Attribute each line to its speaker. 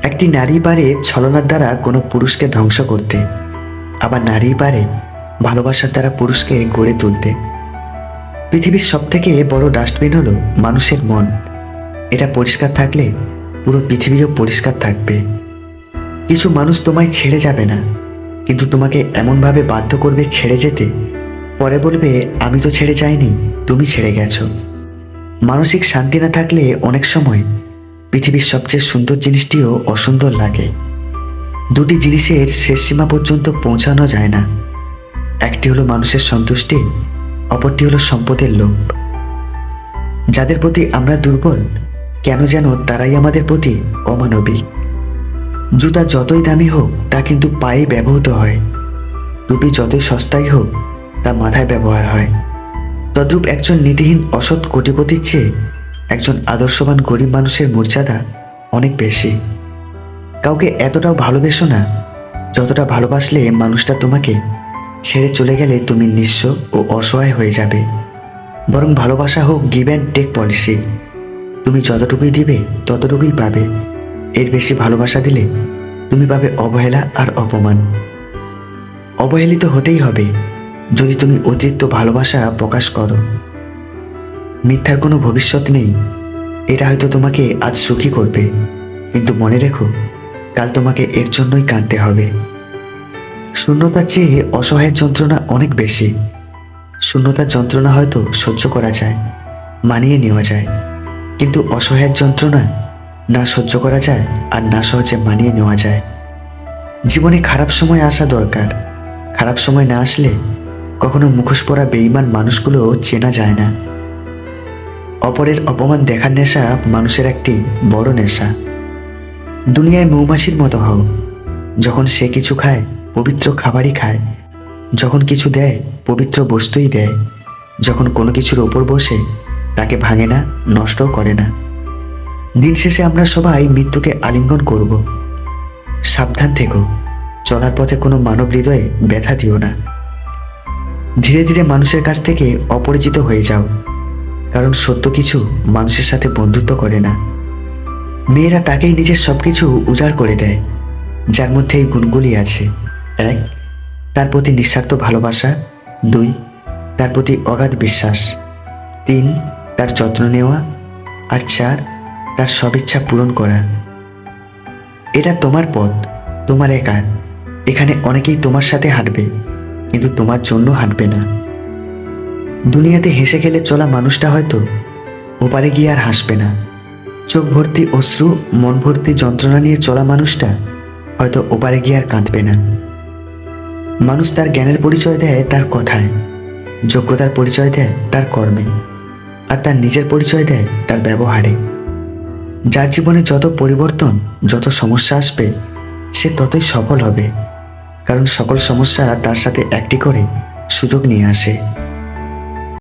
Speaker 1: একটি নারী পারে ছলনার দ্বারা কোনো পুরুষকে ধ্বংস করতে, আবার নারী পারে ভালোবাসার দ্বারা পুরুষকে গড়ে তুলতে। পৃথিবীর সবথেকে বড় ডাস্টবিন হলো মানুষের মন। এটা পরিষ্কার থাকলে পুরো পৃথিবীও পরিষ্কার থাকবে। কিছু মানুষ তোমায় ছেড়ে যাবে না, কিন্তু তোমাকে এমনভাবে বাধ্য করবে ছেড়ে যেতে, পরে বলবে আমি তো ছেড়ে যাইনি, তুমি ছেড়ে গেছো। মানসিক শান্তি না থাকলে অনেক সময় পৃথিবীর সবচেয়ে সুন্দর জিনিসটিও অসুন্দর লাগে। দুটি জিনিসের শেষ সীমা পর্যন্ত পৌঁছানো যায় না। একটি হলো মানুষের সন্তুষ্টি, অপরটি হলো সম্পদের লোভ। যাদের প্রতি আমরা দুর্বল, কেন যেন তারাই আমাদের প্রতি অমানবিক। জুতা যতই দামি হোক তা কিন্তু পায়ে ব্যবহৃত হয়, টুপি যতই সস্তাই হোক তা মাথায় ব্যবহার হয়। তদ্রূপ একজন নীতিহীন অসৎ কোটিপতির চেয়ে একজন আদর্শবান গরিব মানুষের মর্যাদা অনেক বেশি। কাউকে এতটাও ভালোবেসো না যতটা ভালোবাসলে মানুষটা তোমাকে ছেড়ে চলে গেলে তুমি নিঃস্ব ও অসহায় হয়ে যাবে। বরং ভালোবাসা হোক গিভ অ্যান্ড টেক পলিসি। তুমি যতটুকুই দিবে ততটুকুই পাবে। এর বেশি ভালোবাসা দিলে তুমি পাবে অবহেলা আর অপমান। অবহেলিত হতেই হবে যদি তুমি অতিরিক্ত ভালোবাসা প্রকাশ করো। মিথ্যার কোনো ভবিষ্যৎ নেই। এটা হয়তো তোমাকে আজ সুখী করবে, কিন্তু মনে রেখো কাল তোমাকে এর জন্যই কাঁদতে হবে। শূন্যতার চেয়ে অসহায়ের যন্ত্রণা অনেক বেশি। শূন্যতার যন্ত্রণা হয়তো সহ্য করা যায়, মানিয়ে নেওয়া যায়, কিন্তু অসহায়ের যন্ত্রণা না সহ্য করা যায় আর না সহজে মানিয়ে নেওয়া যায়। জীবনে খারাপ সময় আসা দরকার। খারাপ সময় না আসলে কখনো মুখোশ পরা বেঈমান মানুষগুলো চেনা যায় না। অপরের অপমান দেখার নেশা মানুষের একটি বড় নেশা। দুনিয়ায় মৌমাছির মতো হও। যখন সে কিছু খায় পবিত্র খাবারই খায়, যখন কিছু দেয় পবিত্র বস্তুই দেয়, যখন কোনো কিছুর ওপর বসে তাকে ভাঙে না, নষ্টও করে না। দিন শেষে আমরা সবাই মৃত্যুকে আলিঙ্গন করব। সাবধান থেকো, চলার পথে কোনো মানব হৃদয়ে ব্যথা দিও না। ধীরে ধীরে মানুষের কাছ থেকে অপরিচিত হয়ে যাও, কারণ সত্য কিছু মানুষের সাথে বন্ধুত্ব করে না। মেয়েরা তাকেই নিজের সবকিছু উজাড় করে দেয় যার মধ্যে এই গুণগুলি আছে। 1, তার প্রতি নিঃস্বার্থ ভালোবাসা। 2, তার প্রতি অগাধ বিশ্বাস। 3, তার যত্ন নেওয়া। আর 4, তার সব ইচ্ছা পূরণ করা। এটা তোমার পথ, তোমার একার। এখানে অনেকেই তোমার সাথে হাঁটবে, কিন্তু তোমার জন্য হাঁটবে না। দুনিয়াতে হেসে খেলে চলা মানুষটা হয়তো ওপারে গিয়ে আর হাসবে না। চোখ ভর্তি অশ্রু, মন ভর্তি যন্ত্রণা নিয়ে চলা মানুষটা হয়তো ওপারে গিয়ে আর কাঁদবে না। মানুষ তার জ্ঞানের পরিচয় দেয় তার কথায়, যোগ্যতার পরিচয় দেয় তার কর্মে, আর তার নিজের পরিচয় দেয় তার ব্যবহারে। যার জীবনে যত পরিবর্তন, যত সমস্যা আসবে, সে ততই সফল হবে, কারণ সকল সমস্যা তার সাথে একটি করে সুযোগ নিয়ে আসে।